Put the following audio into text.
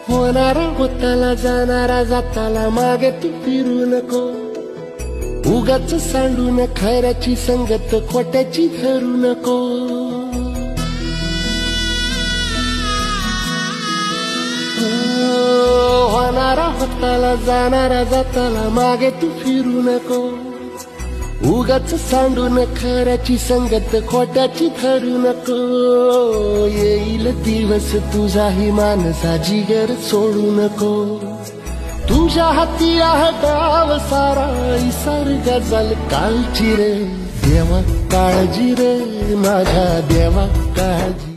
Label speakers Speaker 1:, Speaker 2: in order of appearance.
Speaker 1: होणारा होताला जाणारा जाताला मागे तू फिरू नको, उगाच सांडून खऱ्याची संगत खोट्याची धरू नको. होणारा होताला जाणारा जाताला मागे तू फिरू नको, उगाच सांडून खऱ्याची संगत खोट्याची धरू नको. येईल दिवस तुझाही मानसा जिगर सोडू नको, तुझ्या हाती आहे डाव सारा इसार गजल काळची रे. देवा काळजी रे माझ्या देवा काळजी.